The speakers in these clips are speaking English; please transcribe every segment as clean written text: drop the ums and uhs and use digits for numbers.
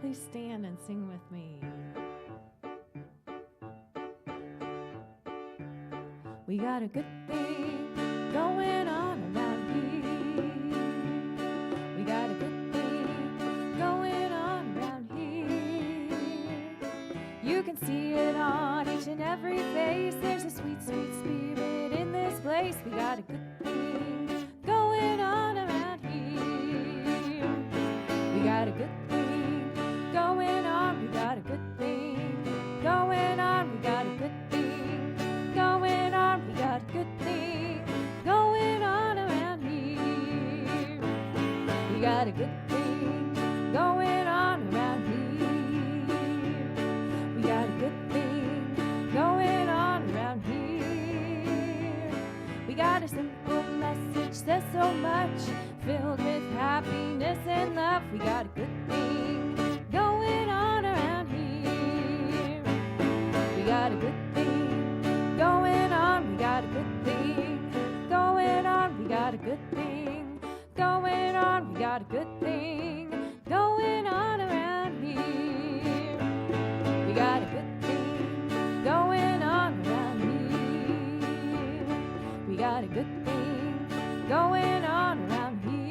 please stand and sing with me. We got a good thing going on around here. We got a good thing going on around here. You can see it on each and every face. There's a sweet, sweet spirit in this place. We got a good thing going on around here. We got a good thing going on. We got a good thing going on. We got a good thing going on. We got a good thing going on around here. We got a good thing going on around here. We got a good thing going on around here. We got a simple message, says so much, filled with happiness and love. We got a good thing going on around here. We got a good thing going on. We got a good thing going on. We got a good thing going on. We got a good thing going on around here. We got a good thing going on around here. We got a good thing going on around here.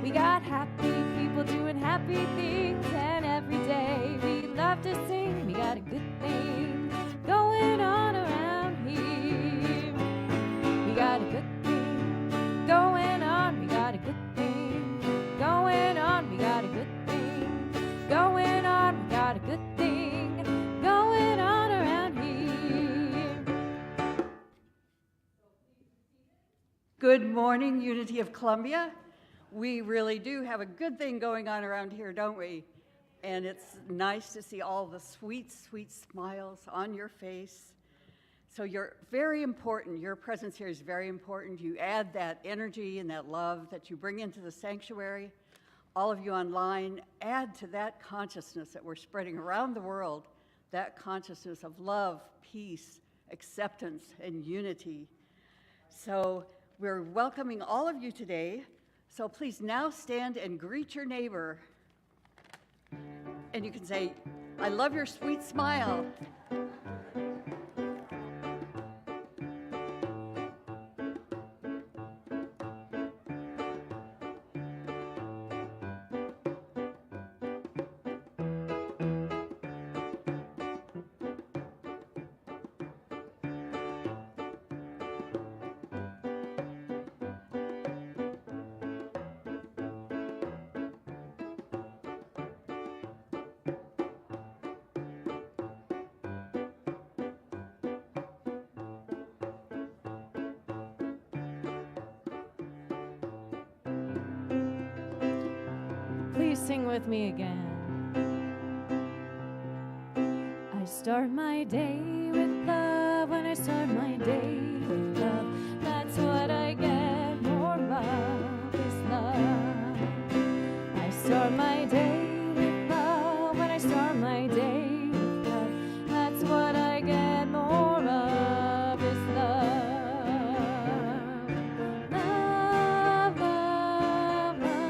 We got happy people doing happy things, and every day we love to sing. We got a good thing going on around here. We got a good thing going on. We got a good thing going on. We got a good thing going on. We got a good thing going on around here. Good morning, Unity of Columbia. We really do have a good thing going on around here, don't we? And it's nice to see all the sweet, sweet smiles on your face. So you're very important. Your presence here is very important. You add that energy and that love that you bring into the sanctuary. All of you online, add to that consciousness that we're spreading around the world, that consciousness of love, peace, acceptance, and unity. So we're welcoming all of you today. So please now stand and greet your neighbor. And you can say, I love your sweet smile. Please sing with me again. I start my day with love. When I start my day with love, that's what I get more of is love. I start my day with love. When I start my day with love, that's what I get more of is love. Love, love, love.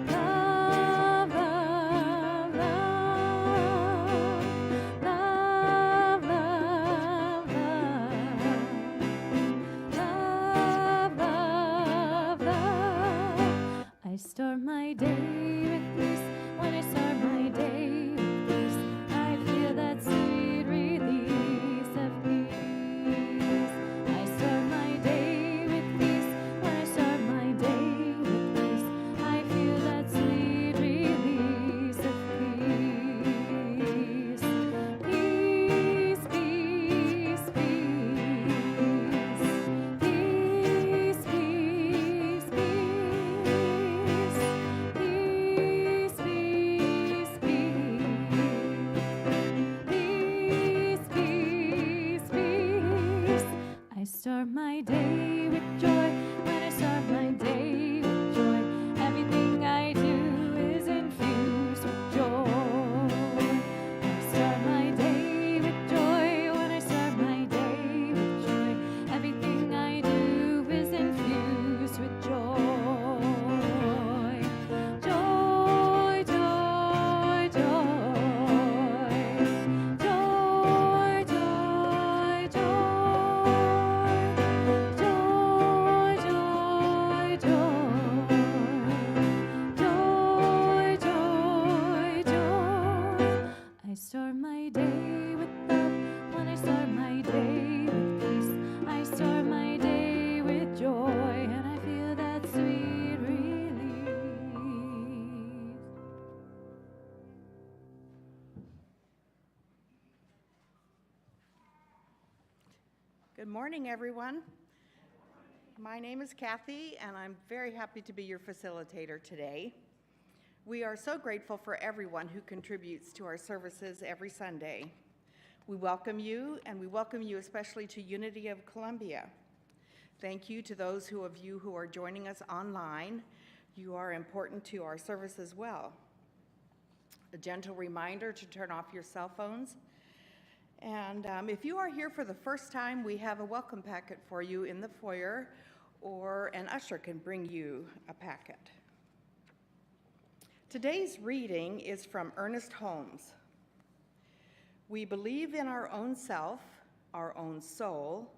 Love, love, love. Love, love, love. my day with love, when I start my day with peace, I start my day with joy, and I feel that sweet relief. Good morning, everyone. My name is Kathy, and I'm very happy to be your facilitator today. We are so grateful for everyone who contributes to our services every Sunday. We welcome you, and we welcome you especially to Unity of Columbia. Thank you to those of you who are joining us online. You are important to our service as well. A gentle reminder to turn off your cell phones. And if you are here for the first time, we have a welcome packet for you in the foyer, or an usher can bring you a packet. Today's reading is from Ernest Holmes. We believe in our own self, our own soul,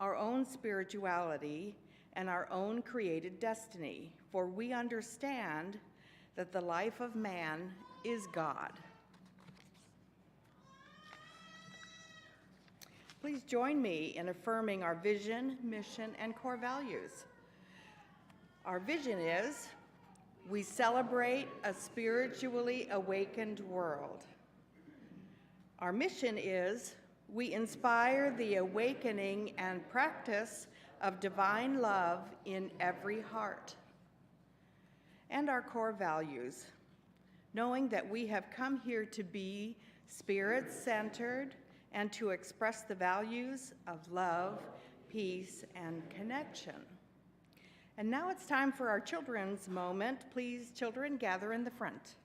our own spirituality, and our own created destiny, for we understand that the life of man is God. Please join me in affirming our vision, mission, and core values. Our vision is, we celebrate a spiritually awakened world. Our mission is, we inspire the awakening and practice of divine love in every heart. And our core values, knowing that we have come here to be spirit-centered and to express the values of love, peace, and connection. And now it's time for our children's moment. Please, children, gather in the front.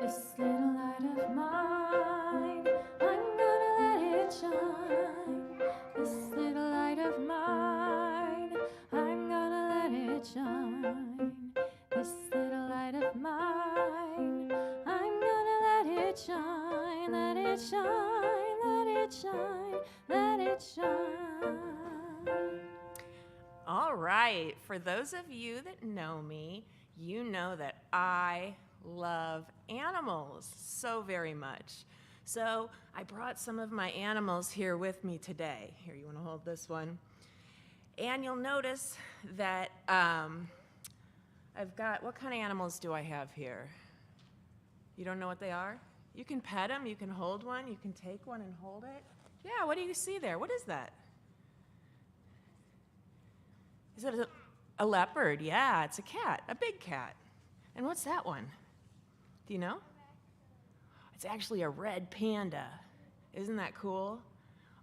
This little light of mine, I'm gonna let it shine. This little light of mine, I'm gonna let it shine. This little light of mine, I'm gonna let it shine, let it shine, let it shine, let it shine. All right, for those of you that know me, you know that I love animals so very much. So I brought some of my animals here with me today. Here, you want to hold this one? And you'll notice that I've got, what kind of animals do I have here? You don't know what they are? You can pet them, you can hold one, you can take one and hold it. Yeah, what do you see there? What is that? Is it a leopard? Yeah, it's a cat, a big cat. And what's that one? Do you know? It's actually a red panda. Isn't that cool?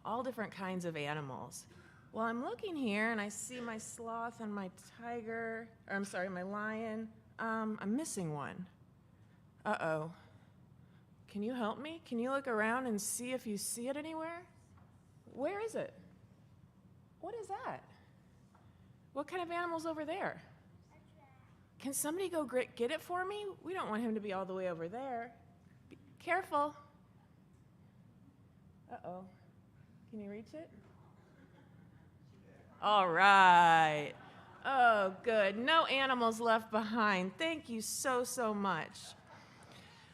All different kinds of animals. Well, I'm looking here and I see my sloth and my tiger, or I'm sorry, my lion. I'm missing one. Uh-oh. Can you help me? Can you look around and see if you see it anywhere? Where is it? What is that? What kind of animal's over there? Can somebody go get it for me? We don't want him to be all the way over there. Be careful. Uh-oh. Can you reach it? All right. Oh, good. No animals left behind. Thank you so, so much.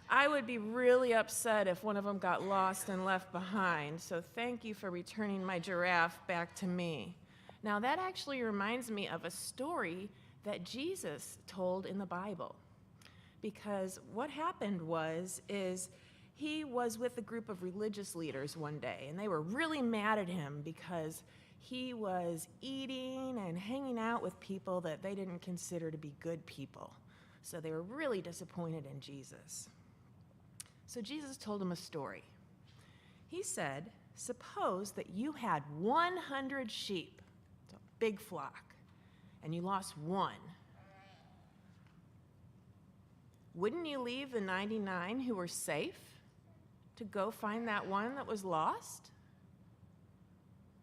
I would be really upset if one of them got lost and left behind, so thank you for returning my giraffe back to me. Now, that actually reminds me of a story that Jesus told in the Bible. Because what happened is he was with a group of religious leaders one day, and they were really mad at him because he was eating and hanging out with people that they didn't consider to be good people. So they were really disappointed in Jesus. So Jesus told him a story. He said, suppose that you had 100 sheep, it's a big flock, and you lost one. Wouldn't you leave the 99 who were safe to go find that one that was lost?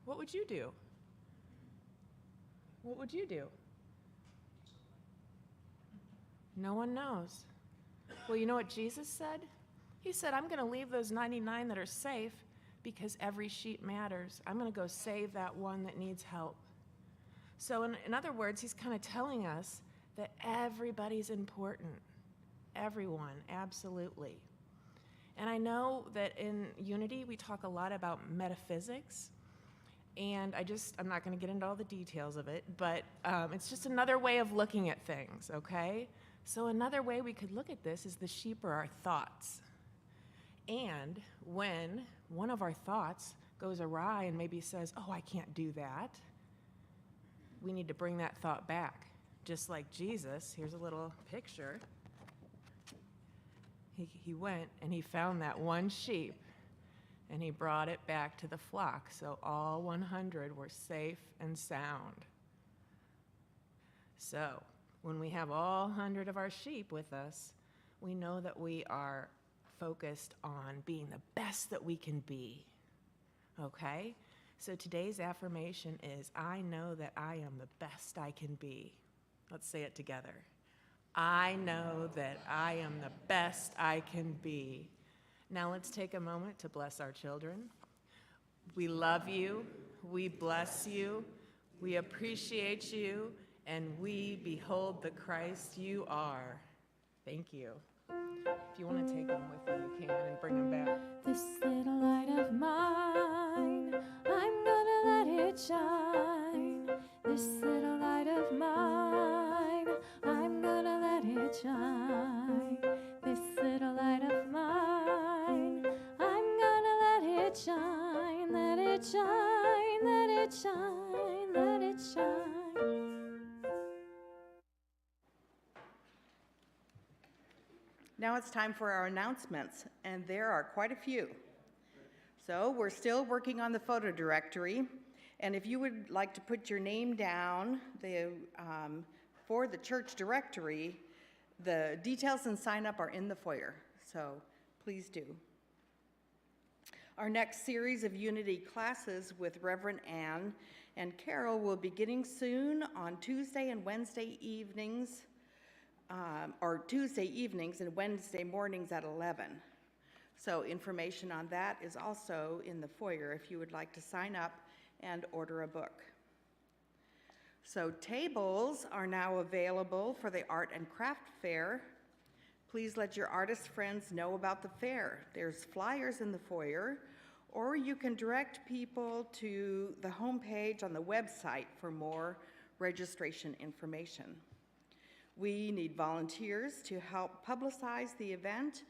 What would you do? What would you do? No one knows. Well, you know what Jesus said? He said, I'm going to leave those 99 that are safe because every sheep matters. I'm going to go save that one that needs help. So in other words, he's kind of telling us that everybody's important. everyone, absolutely. And I know that in Unity we talk a lot about metaphysics, and I'm not going to get into all the details of it, but it's just another way of looking at things, okay? So another way we could look at this is the sheep are our thoughts. And when one of our thoughts goes awry and maybe says, oh, I can't do that, we need to bring that thought back. Just like Jesus, here's a little picture. He went and he found that one sheep and he brought it back to the flock, so all 100 were safe and sound. So when we have all 100 of our sheep with us, we know that we are focused on being the best that we can be, okay? So today's affirmation is, I know that I am the best I can be. Let's say it together. I know that I am the best I can be. Now let's take a moment to bless our children. We love you, we bless you, we appreciate you, and we behold the Christ you are. Thank you. If you want to take them with you, you can, and bring them back. This little light of mine, I'm gonna let it shine. This little light of mine, I'm gonna let it shine. This little light of mine, I'm gonna let it shine, let it shine, let it shine, let it shine. Now it's time for our announcements, and there are quite a few. So we're still working on the photo directory, and if you would like to put your name down for the church directory, the details and sign up are in the foyer, so please do. Our next series of Unity classes with Reverend Ann and Carol will be beginning soon on Tuesday and Wednesday evenings, or Tuesday evenings and Wednesday mornings at 11. So information on that is also in the foyer if you would like to sign up and order a book. So tables are now available for the Art and Craft Fair. Please let your artist friends know about the fair. There's flyers in the foyer, or you can direct people to the homepage on the website for more registration information. We need volunteers to help publicize the event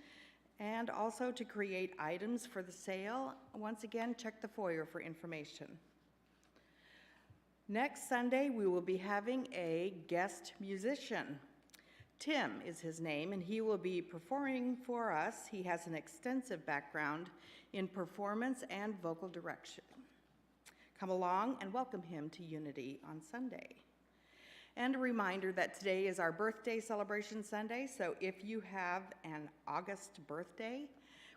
and also to create items for the sale. Once again, check the foyer for information. Next Sunday, we will be having a guest musician. Tim is his name, and he will be performing for us. He has an extensive background in performance and vocal direction. Come along and welcome him to Unity on Sunday. And a reminder that today is our birthday celebration Sunday, so if you have an August birthday,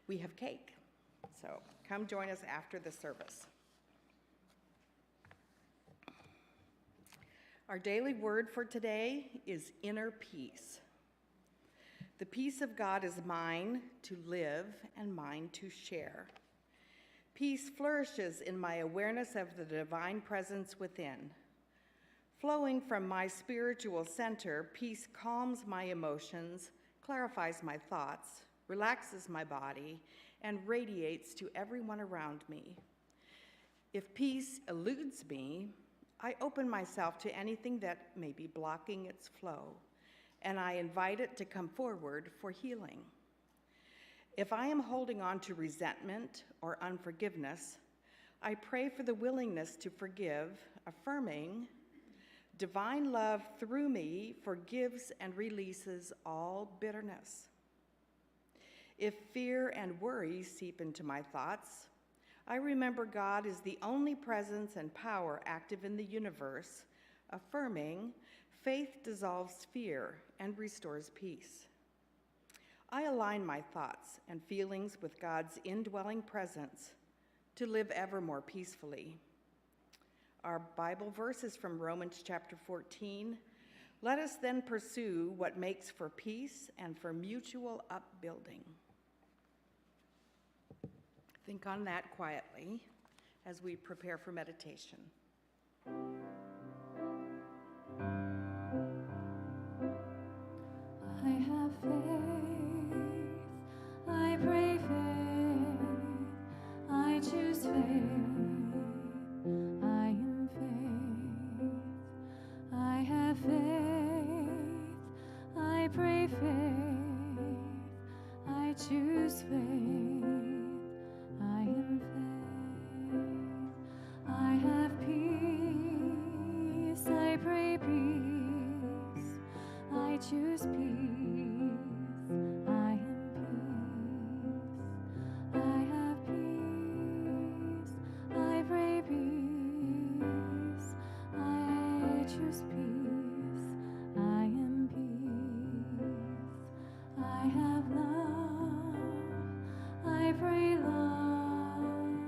we have cake. So come join us after the service. Our daily word for today is inner peace. The peace of God is mine to live and mine to share. Peace flourishes in my awareness of the divine presence within. Flowing from my spiritual center, peace calms my emotions, clarifies my thoughts, relaxes my body, and radiates to everyone around me. If peace eludes me, I open myself to anything that may be blocking its flow, and I invite it to come forward for healing. If I am holding on to resentment or unforgiveness, I pray for the willingness to forgive, affirming, divine love through me forgives and releases all bitterness. If fear and worry seep into my thoughts, I remember God is the only presence and power active in the universe, affirming faith dissolves fear and restores peace. I align my thoughts and feelings with God's indwelling presence to live ever more peacefully. Our Bible verse is from Romans chapter 14. Let us then pursue what makes for peace and for mutual upbuilding. Think on that quietly as we prepare for meditation. I have faith. I choose faith. I am faith. I have peace. I pray peace. I choose peace. I am peace. I have peace. I pray peace. I choose peace. I am peace. I have love. I pray love.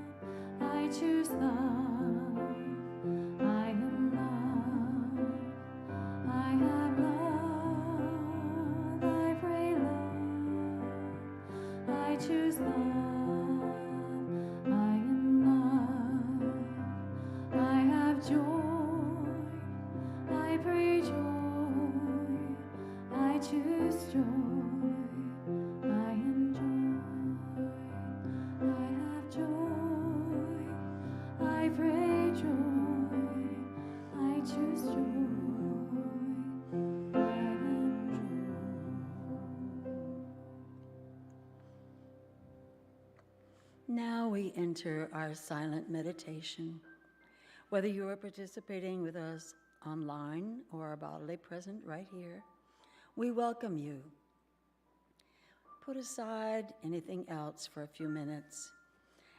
I choose love. I am love. I have love. I pray love. I choose love. I am love. I have joy. I pray joy. I choose joy. I am joy. I have joy. I pray joy. I choose joy. I am joy. Now we enter our silent meditation. Whether you are participating with us online or are bodily present right here, we welcome you. Put aside anything else for a few minutes.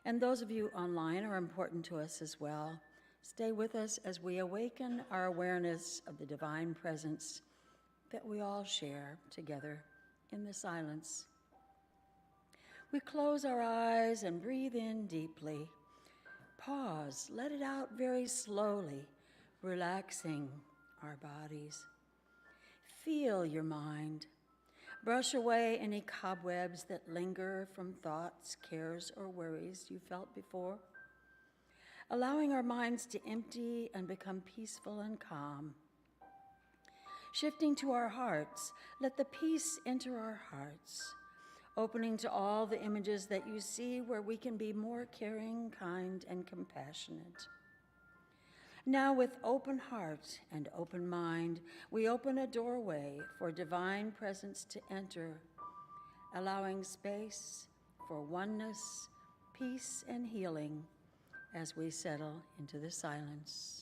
And those of you online are important to us as well. Stay with us as we awaken our awareness of the divine presence that we all share together in the silence. We close our eyes and breathe in deeply. Pause, let it out very slowly, relaxing our bodies. Feel your mind. Brush away any cobwebs that linger from thoughts, cares, or worries you felt before. Allowing our minds to empty and become peaceful and calm. Shifting to our hearts, let the peace enter our hearts, opening to all the images that you see where we can be more caring, kind, and compassionate. Now, with open heart and open mind, we open a doorway for divine presence to enter, allowing space for oneness, peace, and healing as we settle into the silence.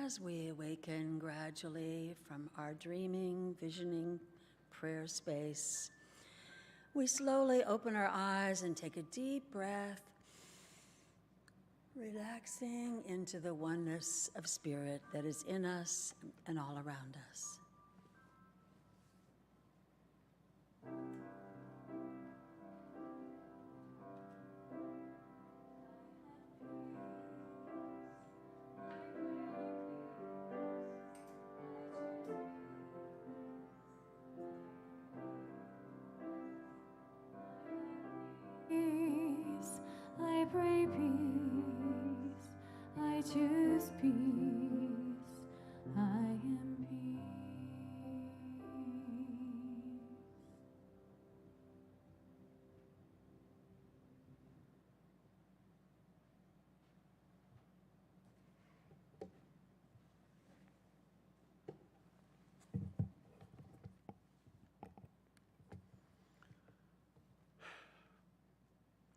As we awaken gradually from our dreaming, visioning, prayer space, we slowly open our eyes and take a deep breath, relaxing into the oneness of spirit that is in us and all around us. Peace, I pray peace, I choose peace, I am peace.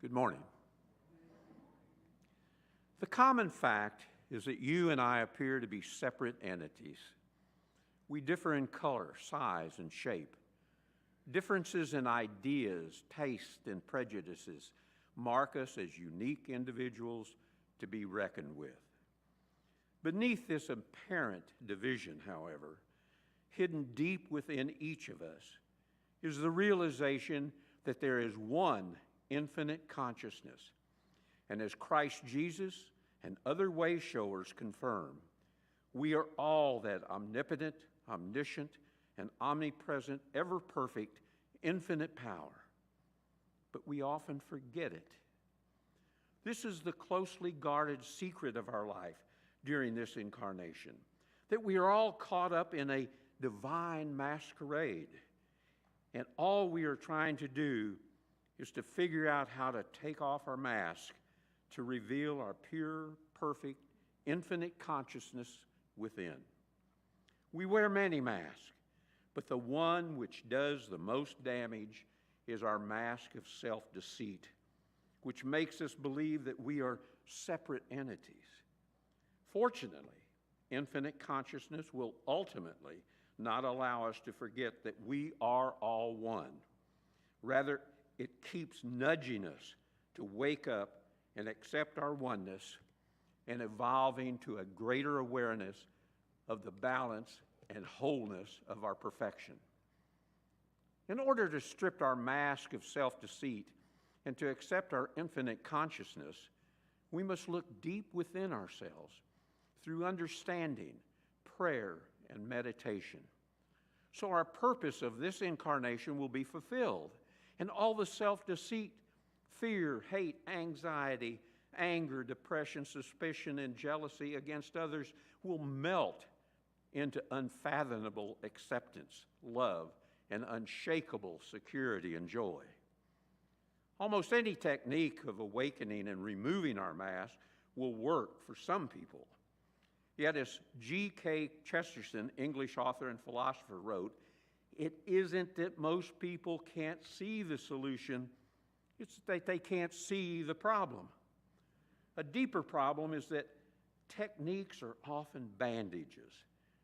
Good morning. The common fact is that you and I appear to be separate entities. We differ in color, size, and shape. Differences in ideas, taste, and prejudices mark us as unique individuals to be reckoned with. Beneath this apparent division, however, hidden deep within each of us, is the realization that there is one infinite consciousness. And as Christ Jesus and other way showers confirm, we are all that omnipotent, omniscient, and omnipresent, ever-perfect, infinite power. But we often forget it. This is the closely guarded secret of our life during this incarnation, that we are all caught up in a divine masquerade. And all we are trying to do is to figure out how to take off our mask to reveal our pure, perfect, infinite consciousness within. We wear many masks, but the one which does the most damage is our mask of self-deceit, which makes us believe that we are separate entities. Fortunately, infinite consciousness will ultimately not allow us to forget that we are all one. Rather, it keeps nudging us to wake up and accept our oneness and evolving to a greater awareness of the balance and wholeness of our perfection. In order to strip our mask of self-deceit and to accept our infinite consciousness, we must look deep within ourselves through understanding, prayer, and meditation. So our purpose of this incarnation will be fulfilled, and all the self-deceit, fear, hate, anxiety, anger, depression, suspicion, and jealousy against others will melt into unfathomable acceptance, love, and unshakable security and joy. Almost any technique of awakening and removing our mask will work for some people. Yet, as G.K. Chesterton, English author and philosopher, wrote, it isn't that most people can't see the solution, it's that they can't see the problem. A deeper problem is that techniques are often bandages.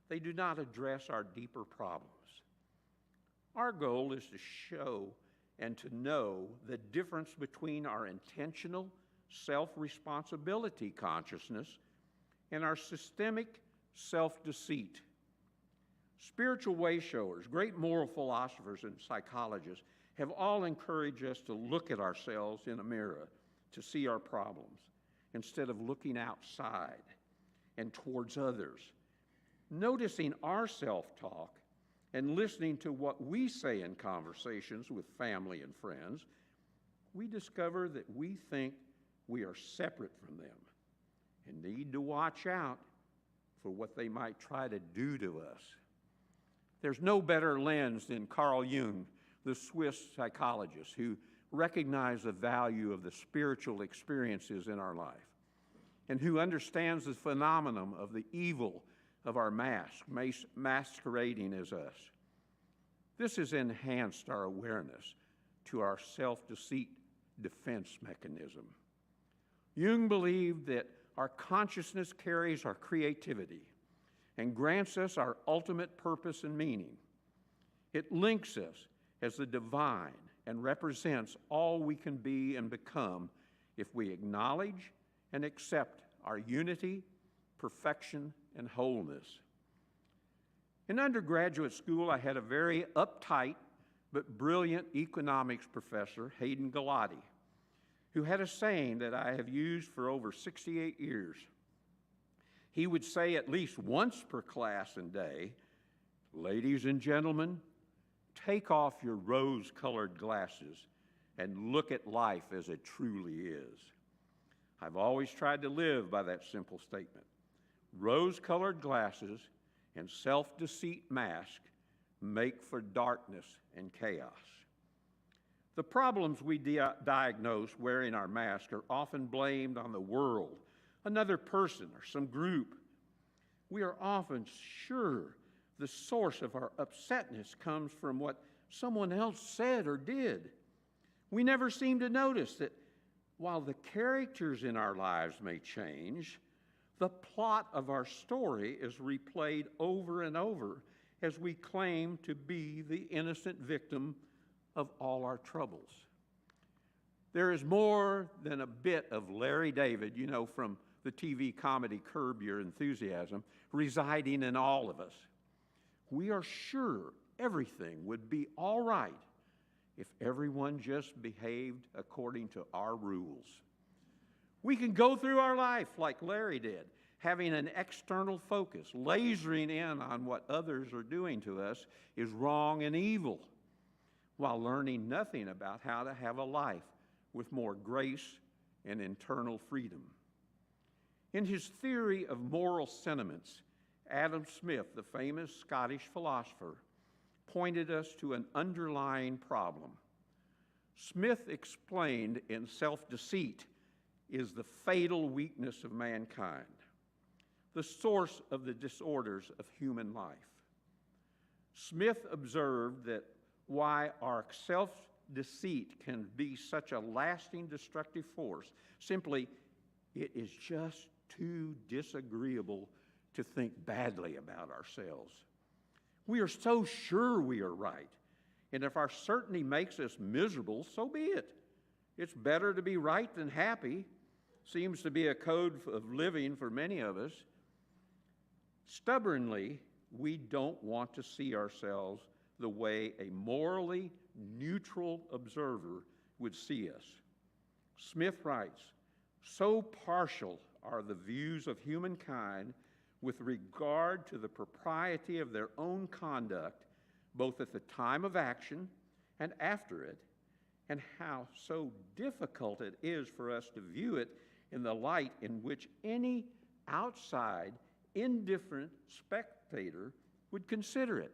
They do not address our deeper problems. Our goal is to show and to know the difference between our intentional self-responsibility consciousness and our systemic self-deceit. Spiritual way-showers, great moral philosophers, and psychologists have all encouraged us to look at ourselves in a mirror to see our problems instead of looking outside and towards others. Noticing our self-talk and listening to what we say in conversations with family and friends, we discover that we think we are separate from them and need to watch out for what they might try to do to us. There's no better lens than Carl Jung, the Swiss psychologist, who recognized the value of the spiritual experiences in our life and who understands the phenomenon of the evil of our mask, masquerading as us. This has enhanced our awareness to our self-deceit defense mechanism. Jung believed that our consciousness carries our creativity and grants us our ultimate purpose and meaning. It links us as the divine and represents all we can be and become if we acknowledge and accept our unity, perfection, and wholeness. In undergraduate school, I had a very uptight but brilliant economics professor, Hayden Galati, who had a saying that I have used for over 68 years. He would say at least once per class and day, "Ladies and gentlemen, take off your rose-colored glasses and look at life as it truly is." I've always tried to live by that simple statement. Rose-colored glasses and self-deceit mask make for darkness and chaos. The problems we diagnose wearing our mask are often blamed on the world, another person, or some group. We are often sure the source of our upsetness comes from what someone else said or did. We never seem to notice that While the characters in our lives may change, the plot of our story is replayed over and over as we claim to be the innocent victim of all our troubles. There is more than a bit of Larry David, you know, from the TV comedy Curb Your Enthusiasm, residing in all of us. We are sure everything would be all right if everyone just behaved according to our rules. We can go through our life like Larry did, having an external focus, lasering in on what others are doing to us is wrong and evil, while learning nothing about how to have a life with more grace and internal freedom. In his theory of moral sentiments, Adam Smith, the famous Scottish philosopher, pointed us to an underlying problem. Smith explained in Self-Deceit is the fatal weakness of mankind, the source of the disorders of human life. Smith observed that why our self-deceit can be such a lasting destructive force, simply it is just too disagreeable to think badly about ourselves. We are so sure we are right, and if our certainty makes us miserable, so be it. It's better to be right than happy, seems to be a code of living for many of us. Stubbornly, we don't want to see ourselves the way a morally neutral observer would see us. Smith writes, "So partial are the views of humankind with regard to the propriety of their own conduct, both at the time of action and after it, and how so difficult it is for us to view it in the light in which any outside, indifferent spectator would consider it."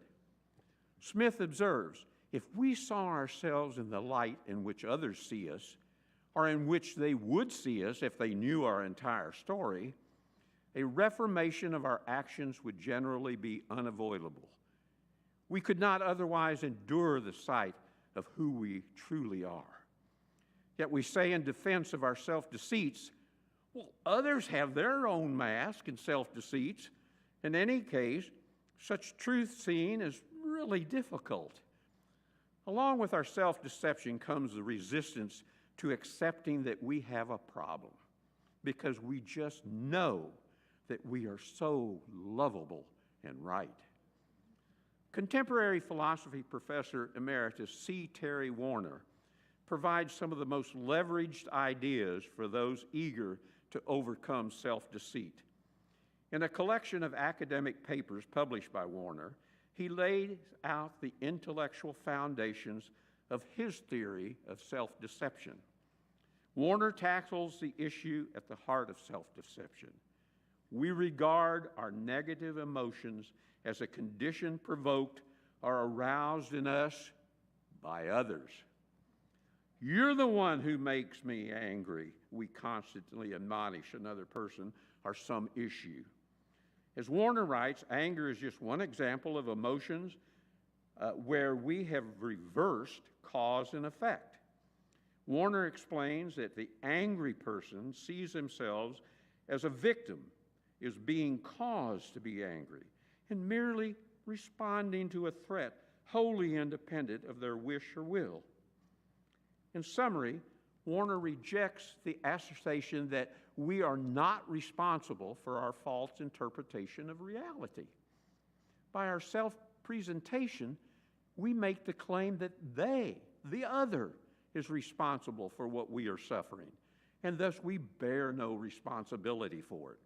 Smith observes, if we saw ourselves in the light in which others see us, or in which they would see us if they knew our entire story, a reformation of our actions would generally be unavoidable. We could not otherwise endure the sight of who we truly are. Yet we say in defense of our self-deceits, well, others have their own mask and self-deceits. In any case, such truth-seeing is really difficult. Along with our self-deception comes the resistance to accepting that we have a problem, because we just know that we are so lovable and right. Contemporary philosophy professor emeritus C. Terry Warner provides some of the most leveraged ideas for those eager to overcome self-deceit. In a collection of academic papers published by Warner, he lays out the intellectual foundations of his theory of self-deception. Warner tackles the issue at the heart of self-deception. We regard our negative emotions as a condition provoked or aroused in us by others. "You're the one who makes me angry," we constantly admonish another person or some issue. As Warner writes, anger is just one example of emotions where we have reversed cause and effect. Warner explains that the angry person sees themselves as a victim, is being caused to be angry, and merely responding to a threat wholly independent of their wish or will. In summary, Warner rejects the assertion that we are not responsible for our false interpretation of reality. By our self-presentation, we make the claim that they, the other, is responsible for what we are suffering, and thus we bear no responsibility for it.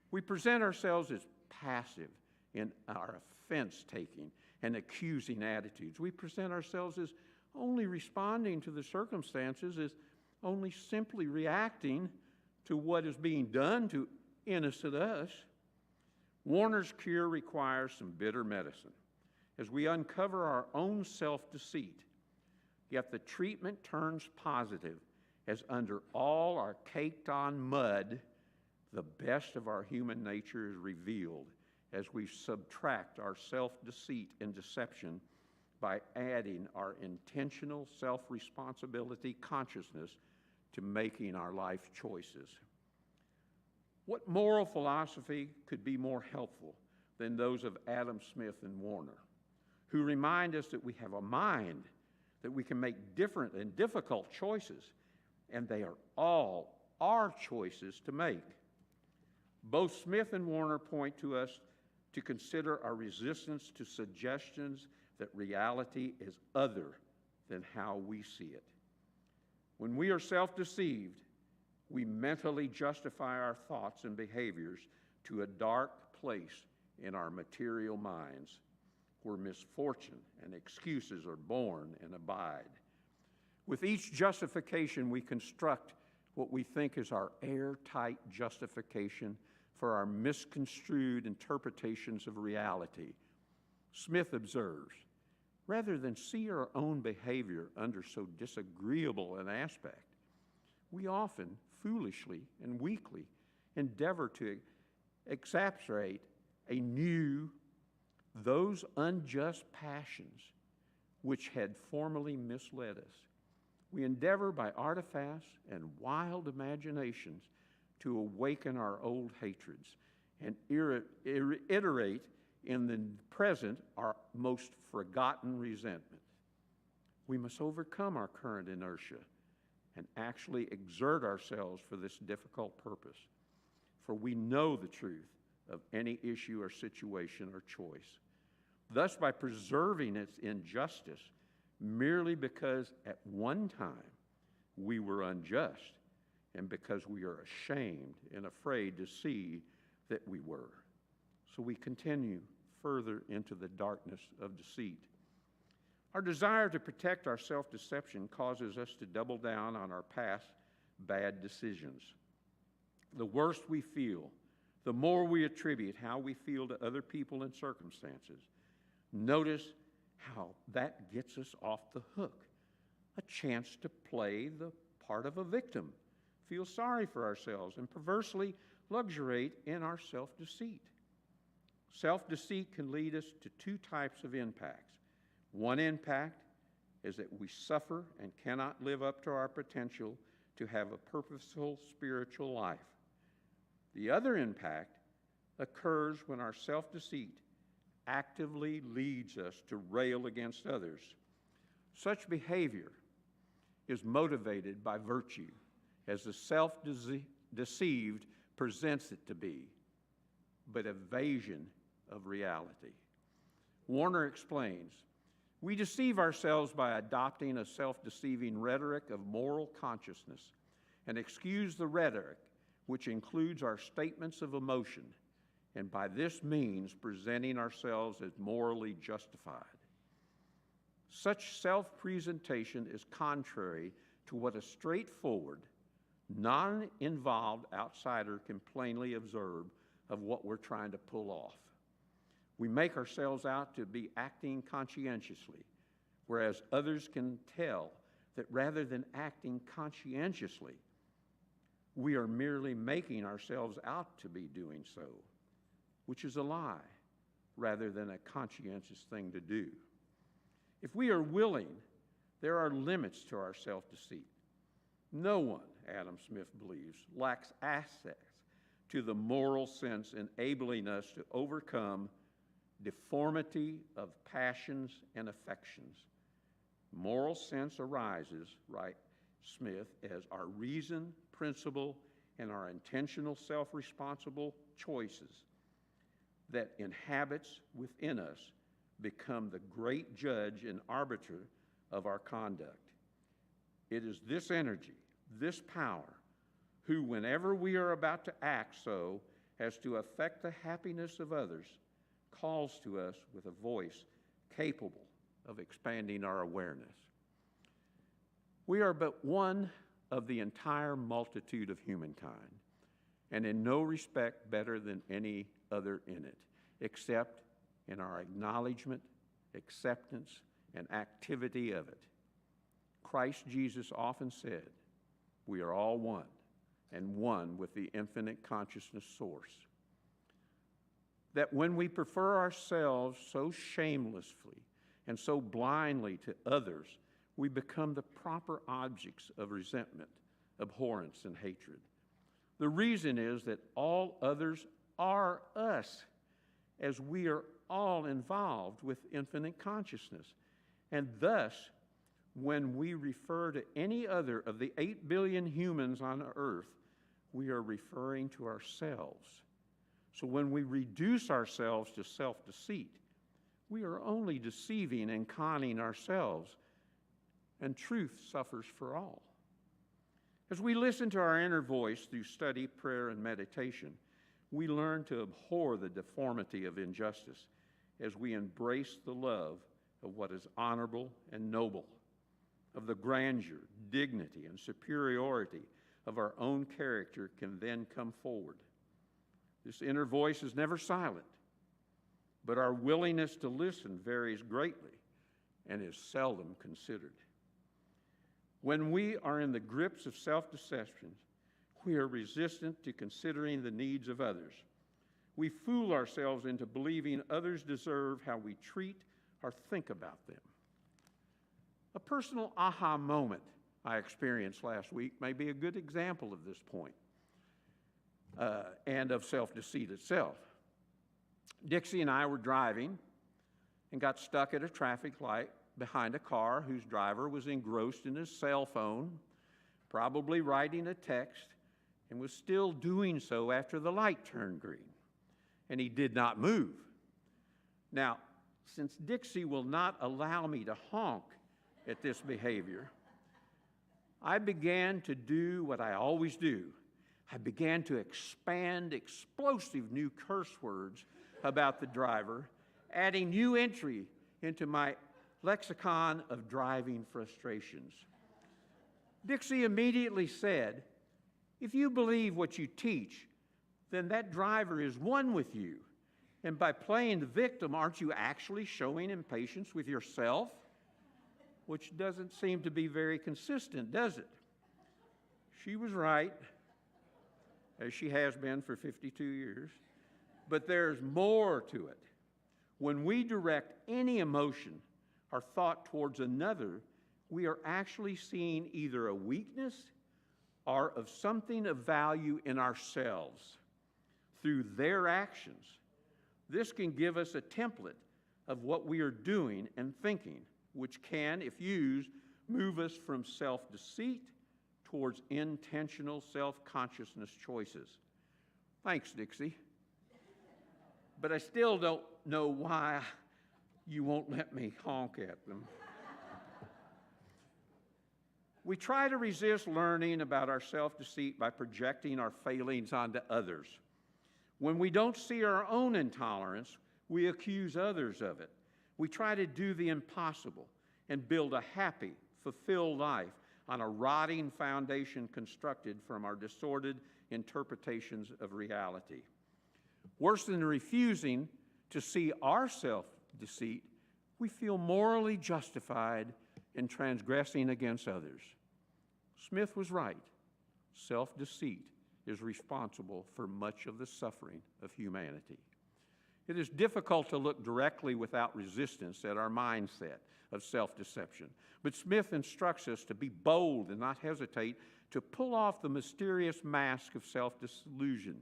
We present ourselves as passive in our offense-taking and accusing attitudes. We present ourselves as only responding to the circumstances, as only simply reacting to what is being done to innocent us. Warner's cure requires some bitter medicine as we uncover our own self-deceit. Yet the treatment turns positive as under all our caked-on mud, the best of our human nature is revealed as we subtract our self-deceit and deception by adding our intentional self-responsibility consciousness to making our life choices. What moral philosophy could be more helpful than those of Adam Smith and Warner, who remind us that we have a mind, that we can make different and difficult choices, and they are all our choices to make. Both Smith and Warner point to us to consider our resistance to suggestions that reality is other than how we see it. When we are self-deceived, we mentally justify our thoughts and behaviors to a dark place in our material minds, where misfortune and excuses are born and abide. With each justification, we construct what we think is our airtight justification for our misconstrued interpretations of reality. Smith observes, rather than see our own behavior under so disagreeable an aspect, we often foolishly and weakly endeavor to exacerbate anew those unjust passions which had formerly misled us. We endeavor by artifice and wild imaginations to awaken our old hatreds and iterate in the present our most forgotten resentment. We must overcome our current inertia and actually exert ourselves for this difficult purpose, for we know the truth of any issue or situation or choice. Thus, by preserving its injustice merely because at one time we were unjust and because we are ashamed and afraid to see that we were. So we continue further into the darkness of deceit. Our desire to protect our self-deception causes us to double down on our past bad decisions. The worse we feel, the more we attribute how we feel to other people and circumstances. Notice how that gets us off the hook. A chance to play the part of a victim, feel sorry for ourselves, and perversely luxuriate in our self-deceit. Self-deceit can lead us to two types of impacts. One impact is that we suffer and cannot live up to our potential to have a purposeful spiritual life. The other impact occurs when our self-deceit actively leads us to rail against others. Such behavior is motivated by virtue, as the self-deceived presents it to be, but evasion of reality. Warner explains, we deceive ourselves by adopting a self-deceiving rhetoric of moral consciousness and excuse the rhetoric which includes our statements of emotion, and by this means presenting ourselves as morally justified. Such self-presentation is contrary to what a straightforward, non-involved outsider can plainly observe of what we're trying to pull off. We make ourselves out to be acting conscientiously, whereas others can tell that rather than acting conscientiously, we are merely making ourselves out to be doing so, which is a lie rather than a conscientious thing to do. If we are willing, there are limits to our self-deceit. No one, Adam Smith believes, lacks access to the moral sense enabling us to overcome deformity of passions and affections. Moral sense arises, writes Smith, as our reason, principle, and our intentional self-responsible choices that inhabits within us become the great judge and arbiter of our conduct. It is this energy, this power, who, whenever we are about to act so as to affect the happiness of others, calls to us with a voice capable of expanding our awareness. We are but one of the entire multitude of humankind, and in no respect better than any other in it, except in our acknowledgement, acceptance, and activity of it. Christ Jesus often said, we are all one, and one with the infinite consciousness source. That when we prefer ourselves so shamelessly and so blindly to others, we become the proper objects of resentment, abhorrence, and hatred. The reason is that all others are us, as we are all involved with infinite consciousness. And thus, when we refer to any other of the 8 billion humans on earth, we are referring to ourselves. So when we reduce ourselves to self-deceit, we are only deceiving and conning ourselves, and truth suffers for all. As we listen to our inner voice through study, prayer, and meditation, we learn to abhor the deformity of injustice as we embrace the love of what is honorable and noble, of the grandeur, dignity, and superiority of our own character can then come forward. This inner voice is never silent, but our willingness to listen varies greatly and is seldom considered. When we are in the grips of self-deception, we are resistant to considering the needs of others. We fool ourselves into believing others deserve how we treat or think about them. A personal aha moment I experienced last week may be a good example of this point, and of self-deceit itself. Dixie and I were driving and got stuck at a traffic light behind a car whose driver was engrossed in his cell phone, probably writing a text, and was still doing so after the light turned green, and he did not move. Now, since Dixie will not allow me to honk at this behavior, I began to do what I always do. I began to expand explosive new curse words about the driver, adding new entry into my lexicon of driving frustrations. Dixie immediately said, "If you believe what you teach, then that driver is one with you. And by playing the victim, aren't you actually showing impatience with yourself?" Which doesn't seem to be very consistent, does it? She was right, as she has been for 52 years. But there's more to it. When we direct any emotion or thought towards another, we are actually seeing either a weakness or of something of value in ourselves through their actions. This can give us a template of what we are doing and thinking, which can, if used, move us from self-deceit towards intentional self-consciousness choices. Thanks, Dixie. But I still don't know why you won't let me honk at them. We try to resist learning about our self-deceit by projecting our failings onto others. When we don't see our own intolerance, we accuse others of it. We try to do the impossible and build a happy, fulfilled life on a rotting foundation constructed from our distorted interpretations of reality. Worse than refusing to see our self-deceit, we feel morally justified in transgressing against others. Smith was right. Self-deceit is responsible for much of the suffering of humanity. It is difficult to look directly without resistance at our mindset of self-deception, but Smith instructs us to be bold and not hesitate to pull off the mysterious mask of self-delusion,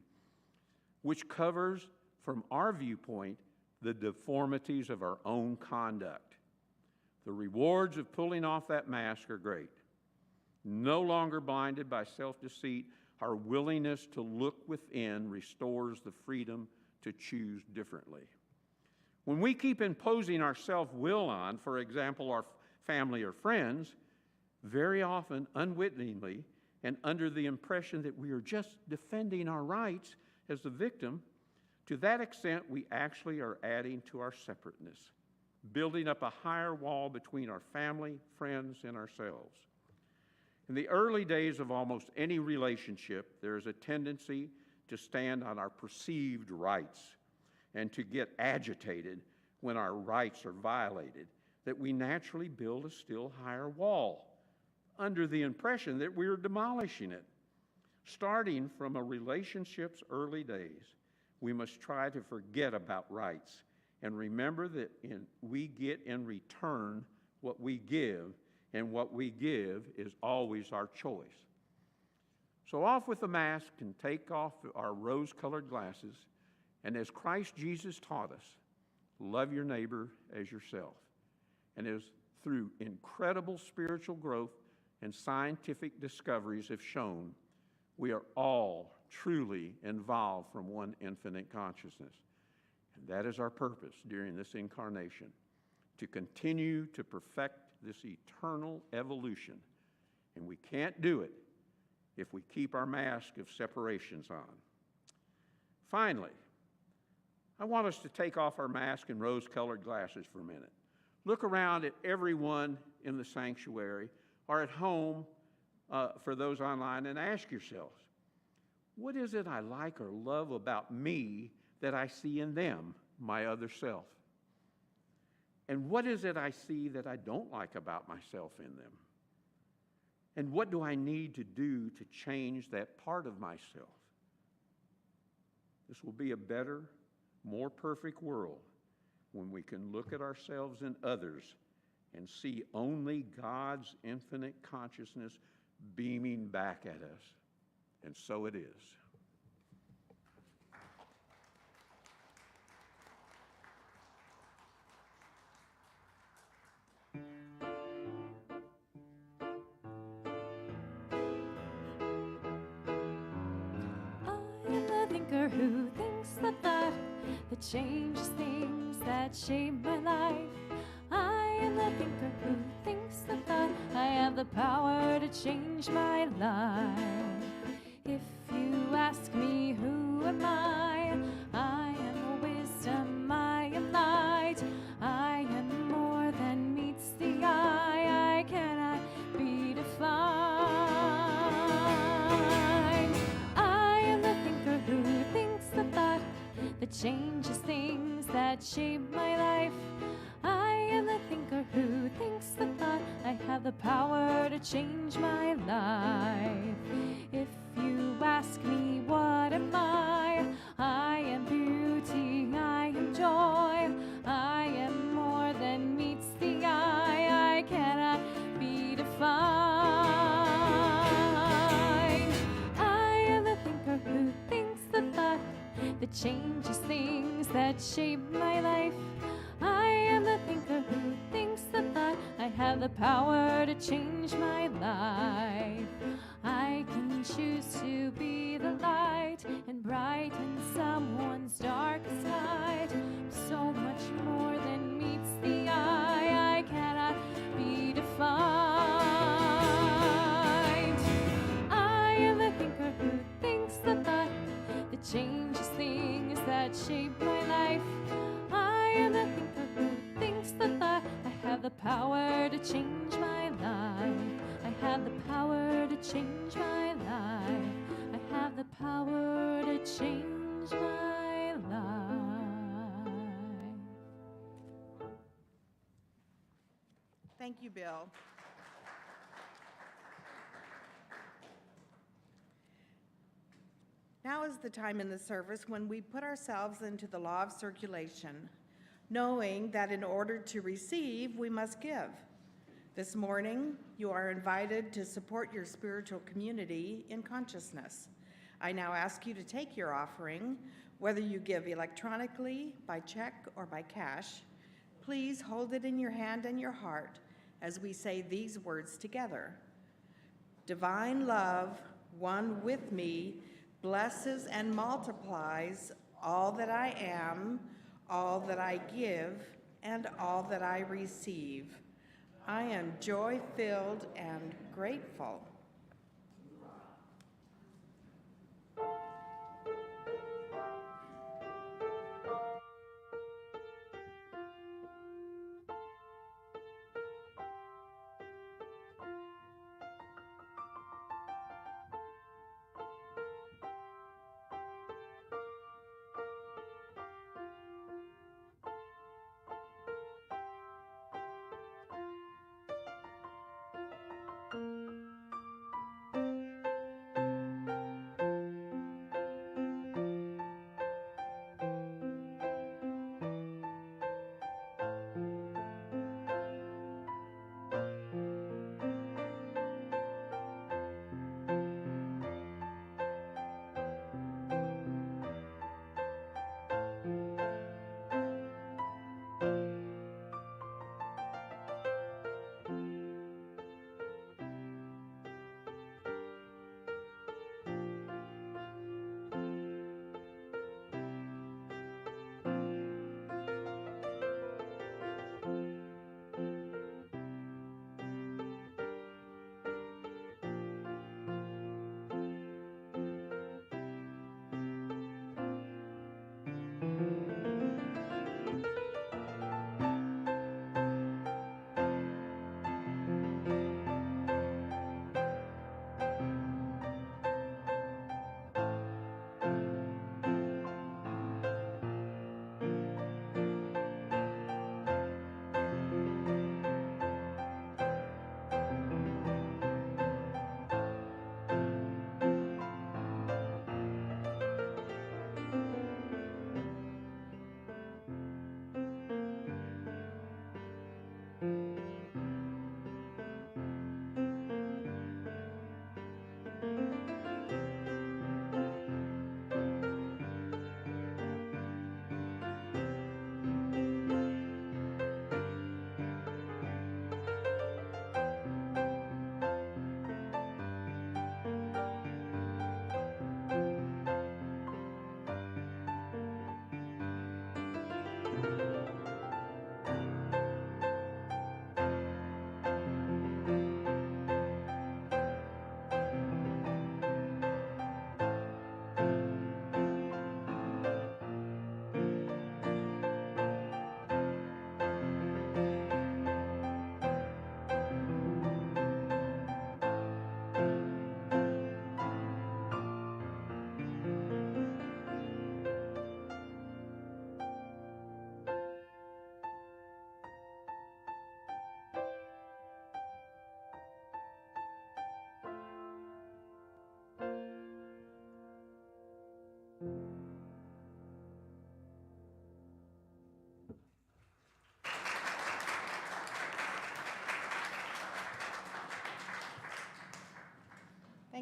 which covers, from our viewpoint, the deformities of our own conduct. The rewards of pulling off that mask are great. No longer blinded by self-deceit, our willingness to look within restores the freedom to choose differently. When we keep imposing our self-will on, for example, our family or friends, very often unwittingly and under the impression that we are just defending our rights as the victim, to that extent we actually are adding to our separateness, building up a higher wall between our family, friends, and ourselves. In the early days of almost any relationship, there is a tendency to stand on our perceived rights and to get agitated when our rights are violated, that we naturally build a still higher wall under the impression that we're demolishing it. Starting from a relationship's early days, we must try to forget about rights and remember that we get in return what we give, and what we give is always our choice. So off with the mask and take off our rose-colored glasses, and as Christ Jesus taught us, love your neighbor as yourself. And as through incredible spiritual growth and scientific discoveries have shown, we are all truly involved from one infinite consciousness. And that is our purpose during this incarnation, to continue to perfect this eternal evolution. And we can't do it if we keep our mask of separations on. Finally, I want us to take off our mask and rose-colored glasses for a minute. Look around at everyone in the sanctuary or at home for those online and ask yourselves, what is it I like or love about me that I see in them, my other self? And what is it I see that I don't like about myself in them? And what do I need to do to change that part of myself? This will be a better, more perfect world when we can look at ourselves and others and see only God's infinite consciousness beaming back at us. And so it is. I am the thinker who thinks the thought that changes things that shape my life. I am the thinker who thinks the thought I have the power to change my life. If you ask me who am I am wisdom, I am light, I am more than meets the eye, I cannot be defined. I am the thinker who thinks the thought that changes things that shape my life. I am the thinker who thinks the thought I have the power to change my life. If you ask me what am I am beauty, I am joy, I am more than meets the eye, I cannot be defined. I am the thinker who thinks the thought that changes things that shape my life. I am the thinker who thinks the thought I have the power to change my life. I can choose to be the light and brighten someone's darkest night. So much more than meets the eye, I cannot be defined. I am the thinker who thinks the thought that changes things that shape my life. I am the thinker who thinks the thought I have the power to change my life. I have the power to change my life. I have the power to change my life. Thank you, Bill. Now is the time in the service when we put ourselves into the law of circulation, knowing that in order to receive, we must give. This morning, you are invited to support your spiritual community in consciousness. I now ask you to take your offering, whether you give electronically, by check, or by cash. Please hold it in your hand and your heart as we say these words together. Divine love, one with me, blesses and multiplies all that I am, all that I give, and all that I receive. I am joy-filled and grateful.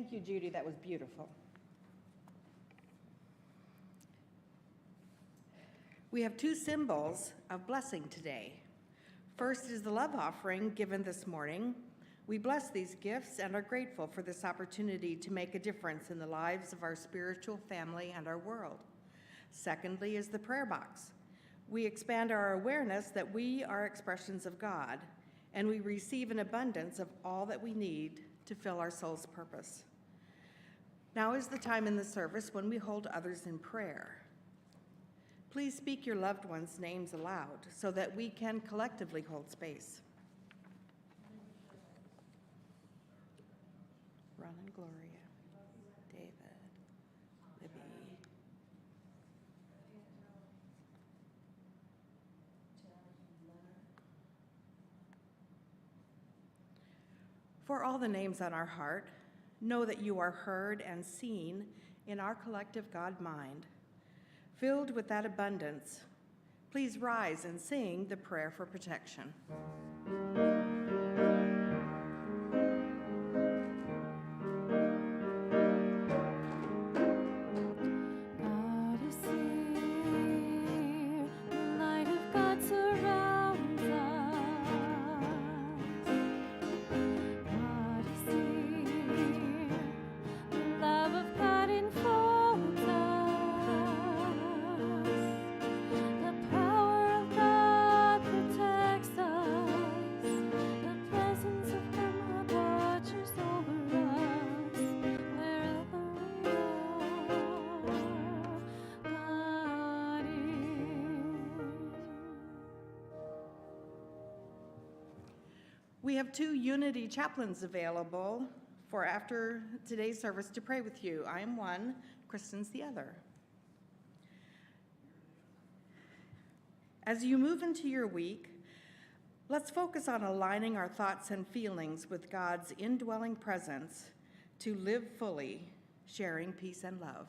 Thank you, Judy. That was beautiful. We have two symbols of blessing today. First is the love offering given this morning. We bless these gifts and are grateful for this opportunity to make a difference in the lives of our spiritual family and our world. Secondly is the prayer box. We expand our awareness that we are expressions of God, and we receive an abundance of all that we need to fill our soul's purpose. Now is the time in the service when we hold others in prayer. Please speak your loved ones' names aloud so that we can collectively hold space. Ron and Gloria, David, Libby. For all the names on our heart, know that you are heard and seen in our collective God mind. Filled with that abundance, please rise and sing the prayer for protection. God is here, the light of God surrounds us. God is here, the love of God enfolds us. The power of God protects us. The presence of God watches over us wherever we are. God is. We have two Unity chaplains available for after today's service to pray with you. I am one, Kristen's the other. As you move into your week, let's focus on aligning our thoughts and feelings with God's indwelling presence to live fully, sharing peace and love.